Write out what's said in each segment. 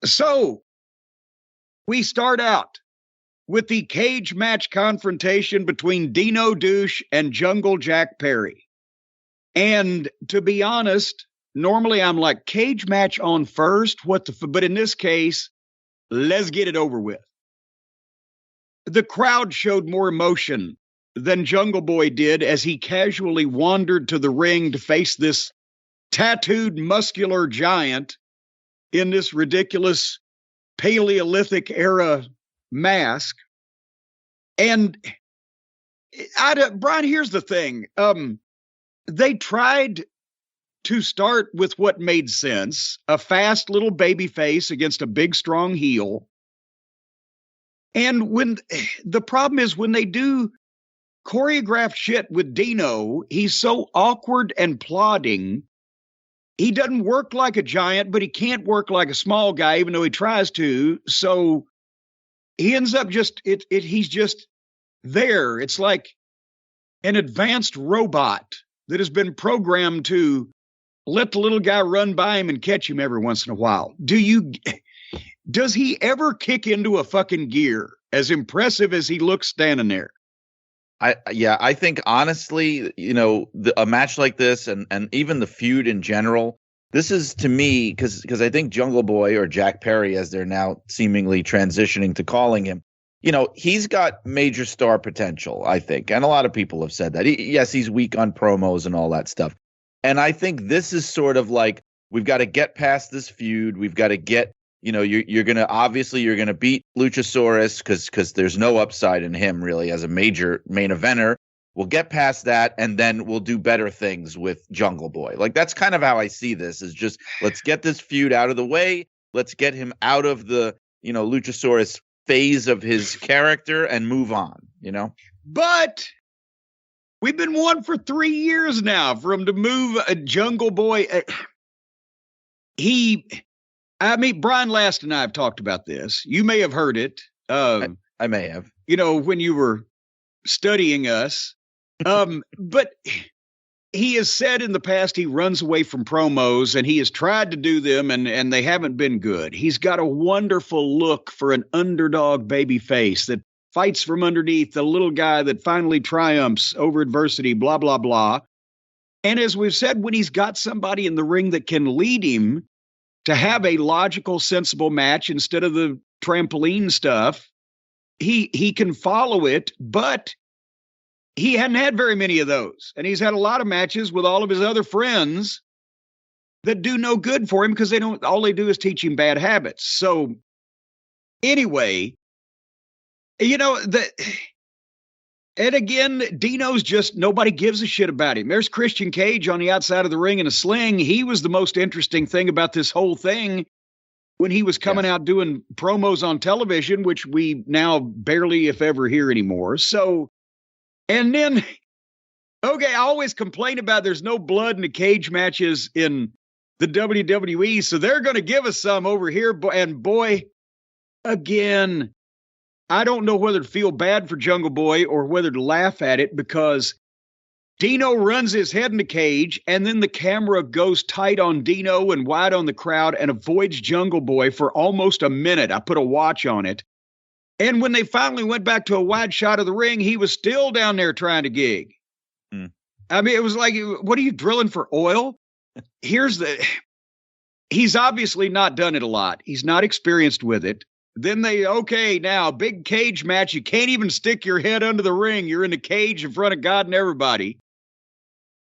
So we start out with the cage match confrontation between Dino Douche and Jungle Jack Perry. And to be honest, normally I'm like, cage match on first, but in this case, let's get it over with. The crowd showed more emotion than Jungle Boy did as he casually wandered to the ring to face this tattooed, muscular giant in this ridiculous Paleolithic era mask. And Brian, here's the thing. They tried to start with what made sense, a fast little baby face against a big, strong heel. And when the problem is when they do choreographed shit with Dino, he's so awkward and plodding. He doesn't work like a giant, but he can't work like a small guy, even though he tries to. So he ends up he's just there. It's like an advanced robot that has been programmed to let the little guy run by him and catch him every once in a while. Does he ever kick into a fucking gear as impressive as he looks standing there? I think honestly, a match like this and even the feud in general, this is to me, because I think Jungle Boy, or Jack Perry, as they're now seemingly transitioning to calling him, he's got major star potential, I think. And a lot of people have said that. Yes, he's weak on promos and all that stuff. And I think this is sort of like, we've got to get past this feud. We've got to get, you're going to beat Luchasaurus because there's no upside in him really as a major main eventer. We'll get past that, and then we'll do better things with Jungle Boy. Like, that's kind of how I see this, is just, let's get this feud out of the way. Let's get him out of the, Luchasaurus phase of his character and move on, But we've been wanting for 3 years now for him to move a Jungle Boy. Brian Last and I have talked about this. You may have heard it. I may have. When you were studying us. But he has said in the past he runs away from promos, and he has tried to do them, and they haven't been good. He's got a wonderful look for an underdog baby face that fights from underneath, the little guy that finally triumphs over adversity, blah, blah, blah. And as we've said, when he's got somebody in the ring that can lead him to have a logical, sensible match instead of the trampoline stuff, he can follow it, but he hadn't had very many of those. And he's had a lot of matches with all of his other friends that do no good for him because all they do is teach him bad habits. So anyway, and again, Dino's just, nobody gives a shit about him. There's Christian Cage on the outside of the ring in a sling. He was the most interesting thing about this whole thing when he was coming out doing promos on television, which we now barely, if ever, hear anymore. So, and then, okay, I always complain about there's no blood in the cage matches in the WWE, so they're going to give us some over here. And boy, again, I don't know whether to feel bad for Jungle Boy or whether to laugh at it, because Dino runs his head in the cage, and then the camera goes tight on Dino and wide on the crowd and avoids Jungle Boy for almost a minute. I put a watch on it. And when they finally went back to a wide shot of the ring, he was still down there trying to gig. I mean, it was like, what are you, drilling for oil? He's obviously not done it a lot. He's not experienced with it. Then now, big cage match. You can't even stick your head under the ring. You're in the cage in front of God and everybody.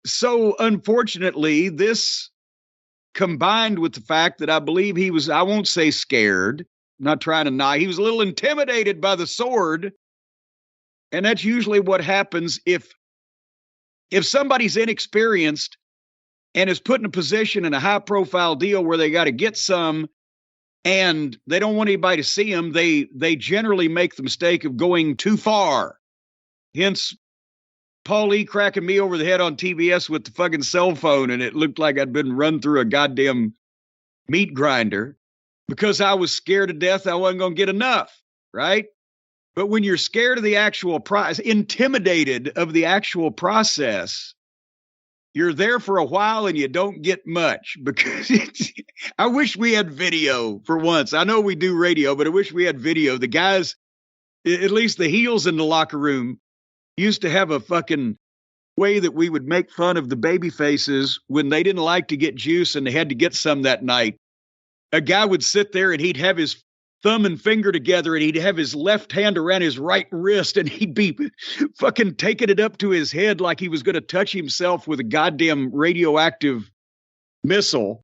So, unfortunately, this combined with the fact that I believe he was, I won't say scared, not trying to lie, he was a little intimidated by the sword. And that's usually what happens if somebody's inexperienced and is put in a position in a high-profile deal where they got to get some, and they don't want anybody to see them, they generally make the mistake of going too far. Hence, Paul E. cracking me over the head on TBS with the fucking cell phone, and it looked like I'd been run through a goddamn meat grinder because I was scared to death I wasn't going to get enough, right? But when you're scared of the actual process, intimidated of the actual process, You're there for a while and you don't get much because I wish we had video for once. I know we do radio, but I wish we had video. The guys, at least the heels in the locker room, used to have a fucking way that we would make fun of the baby faces when they didn't like to get juice and they had to get some that night. A guy would sit there and he'd have his thumb and finger together and he'd have his left hand around his right wrist and he'd be fucking taking it up to his head like he was going to touch himself with a goddamn radioactive missile.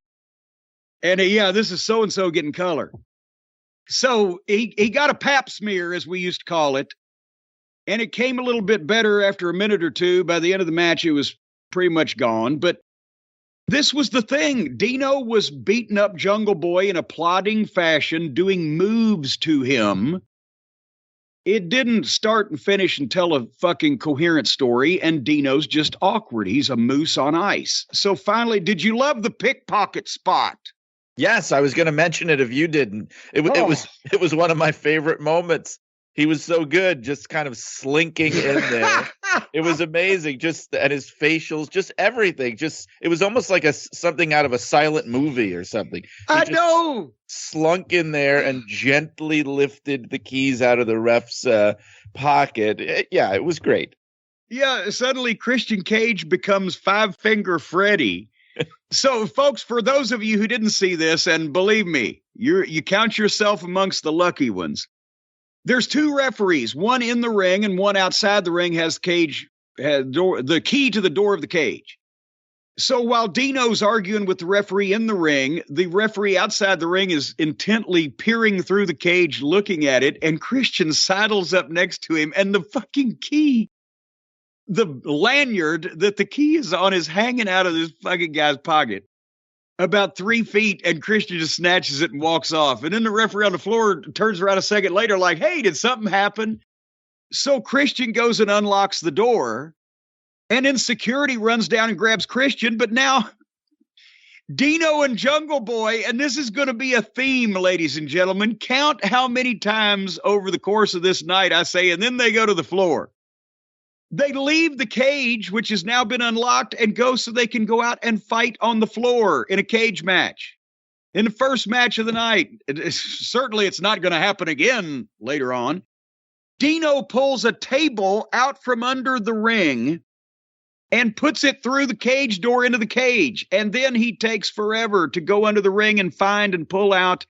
And yeah, this is so-and-so getting color. So he got a pap smear, as we used to call it, and it came a little bit better after a minute or two. By the end of the match, it was pretty much gone. But this was the thing. Dino was beating up Jungle Boy in a plodding fashion, doing moves to him. It didn't start and finish and tell a fucking coherent story, and Dino's just awkward. He's a moose on ice. So finally, did you love the pickpocket spot? Yes, I was going to mention it if you didn't. It was one of my favorite moments. He was so good, just kind of slinking in there. It was amazing. Just and his facials, just everything. Just it was almost like something out of a silent movie or something. I know. Slunk in there and gently lifted the keys out of the ref's pocket. It was great. Yeah, suddenly Christian Cage becomes Five Finger Freddy. So, folks, for those of you who didn't see this, and believe me, you count yourself amongst the lucky ones. There's two referees, one in the ring and one outside the ring has the key to the door of the cage. So while Dino's arguing with the referee in the ring, the referee outside the ring is intently peering through the cage, looking at it, and Christian sidles up next to him, and the fucking key, the lanyard that the key is on is hanging out of this fucking guy's pocket about 3 feet, and Christian just snatches it and walks off. And then the referee on the floor turns around a second later like, hey, did something happen? So Christian goes and unlocks the door, and then security runs down and grabs Christian. But now Dino and Jungle Boy, and this is going to be a theme, ladies and gentlemen. Count how many times over the course of this night I say, and then they go to the floor. They leave the cage, which has now been unlocked, and go so they can go out and fight on the floor in a cage match. In the first match of the night, certainly it's not going to happen again later on. Dino pulls a table out from under the ring and puts it through the cage door into the cage. And then he takes forever to go under the ring and find and pull out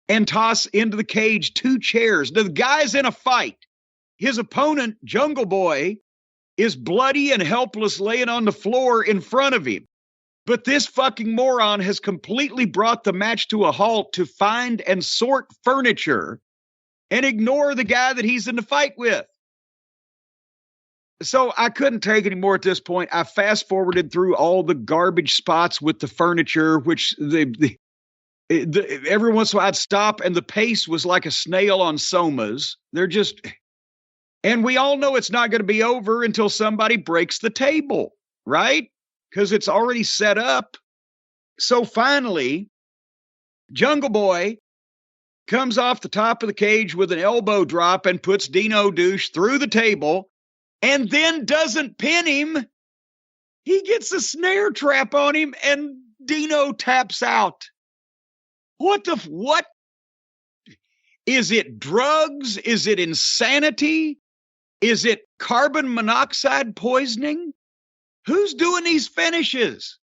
and toss into the cage 2 chairs. Now, the guy's in a fight. His opponent, Jungle Boy, is bloody and helpless laying on the floor in front of him. But this fucking moron has completely brought the match to a halt to find and sort furniture and ignore the guy that he's in the fight with. So I couldn't take any more at this point. I fast forwarded through all the garbage spots with the furniture, which every once in a while I'd stop and the pace was like a snail on somas. They're just... And we all know it's not going to be over until somebody breaks the table, right? Because it's already set up. So finally, Jungle Boy comes off the top of the cage with an elbow drop and puts Dino Douche through the table and then doesn't pin him. He gets a snare trap on him and Dino taps out. What? Is it drugs? Is it insanity? Is it carbon monoxide poisoning? Who's doing these finishes?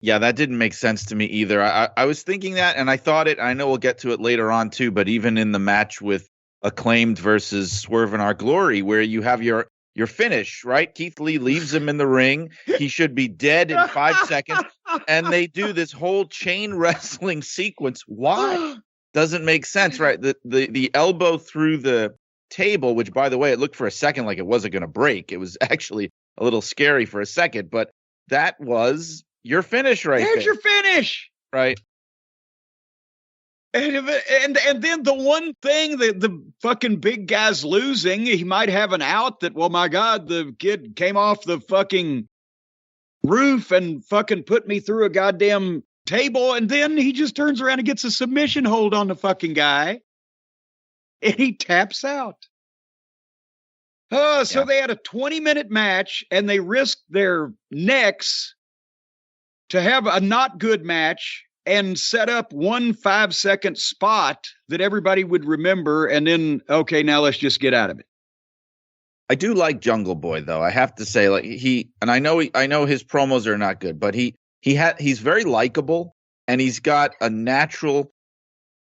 Yeah, that didn't make sense to me either. I was thinking that, and I thought it. I know we'll get to it later on too, but even in the match with Acclaimed versus Swerve in Our Glory, where you have your finish, right? Keith Lee leaves him in the ring. He should be dead in 5 seconds, and they do this whole chain wrestling sequence. Why? Doesn't make sense, right? The elbow through the table, which, by the way, it looked for a second like it wasn't going to break. It was actually a little scary for a second, but that was your finish right there. There's your finish. Right. And then the one thing that the fucking big guy's losing, he might have an out that, well, my God, the kid came off the fucking roof and fucking put me through a goddamn table. And then he just turns around and gets a submission hold on the fucking guy. And he taps out. So they had a 20-minute match, and they risked their necks to have a not good match and set up one 5-second spot that everybody would remember. And then, okay, now let's just get out of it. I do like Jungle Boy, though. I have to say, like I know his promos are not good, but he's very likable, and he's got a natural.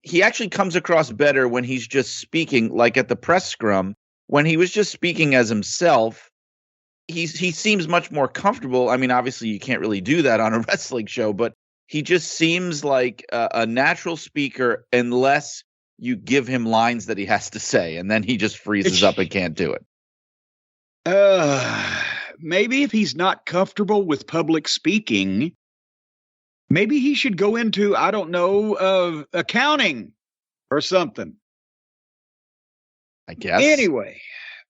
He actually comes across better when he's just speaking, like at the press scrum. When he was just speaking as himself, he seems much more comfortable. I mean, obviously, you can't really do that on a wrestling show, but he just seems like a natural speaker unless you give him lines that he has to say, and then he just freezes up and can't do it. Maybe if he's not comfortable with public speaking, maybe he should go into, I don't know, accounting or something. I guess. Anyway,